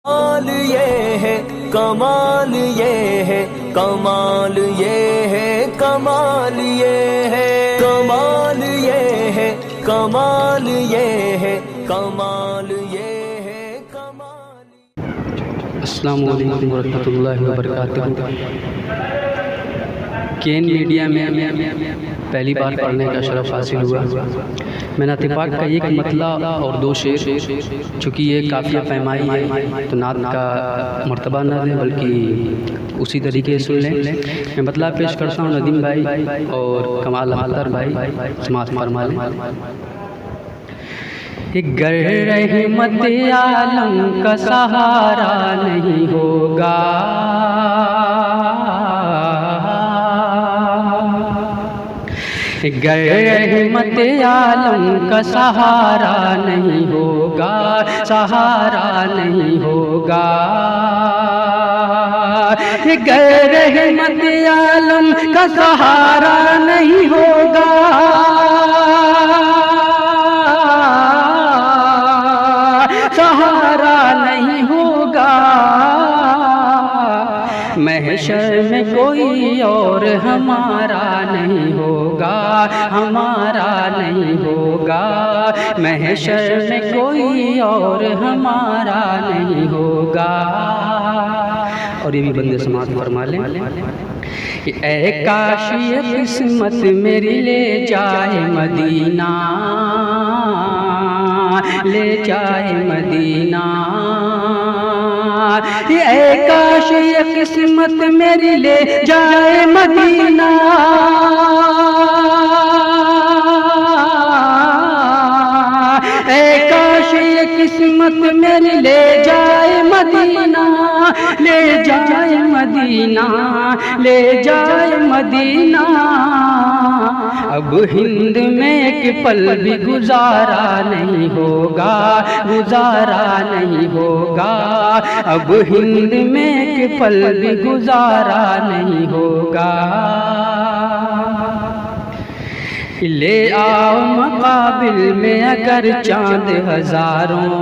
کمال یہ ہے، کمال یہ ہے، کمال یہ ہے، کمال یہ ہے، کمال یہ ہے، کمال یہ ہے، کمال یہ ہے، کمال۔ السلام علیکم ورحمۃ اللہ وبرکاتہ۔ کین میڈیا میں پہلی بار پڑھنے کا شرف حاصل ہوا۔ میں نعت پاک کا ایک مطلع اور دو شعر، چونکہ یہ قافیہ پیمائی ہے تو نعت کا مرتبہ نہ دیں بلکہ اسی طریقے سے سن لیں۔ میں مطلع پیش کرتا ہوں، ندیم بھائی اور کمال اختر بھائی سماعت فرما لیں۔ گر رحمت عالم کا سہارا نہیں ہوگا، گر رحمت عالم کا سہارا نہیں ہوگا، سہارا نہیں ہوگا، گر رحمت عالم کا سہارا نہیں ہوگا، سہارا نہیں ہوگا، محشر میں کوئی اور ہمارا نہیں ہوگا، ہمارا نہیں ہوگا، محشر میں کوئی اور ہمارا نہیں ہوگا۔ اور یہ بھی بندے سماعت فرما لیں۔ اے کاش یہ قسمت میری لے جائے مدینہ، لے جائے مدینہ، اے کاش یہ قسمت میری لے جائے مدینہ، اے کاش یہ قسمت میری لے جائے مدینہ، لے جائے مدینہ، لے جائے مدینہ، اب ہند میں ایک پل بھی گزارا نہیں ہوگا، گزارا نہیں ہوگا، اب ہند میں ایک پل بھی گزارا نہیں ہوگا۔ لے آؤ مقابل میں اگر چاند ہزاروں،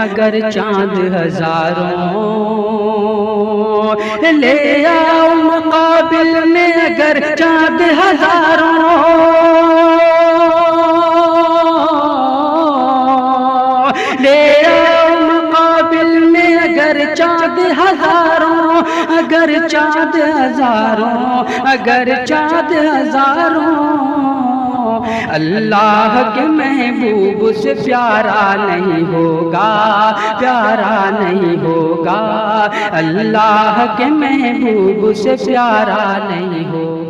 اگر چاند ہزاروں، لے آؤ مقابل میں اگر چاند ہزاروں، لے آؤ مقابل میں اگر چاند ہزاروں، اگر چاند ہزاروں، اگر چاند ہزاروں، اللہ کے محبوب سے پیارا نہیں ہوگا، پیارا نہیں ہوگا، اللہ کے محبوب سے پیارا نہیں ہوگا۔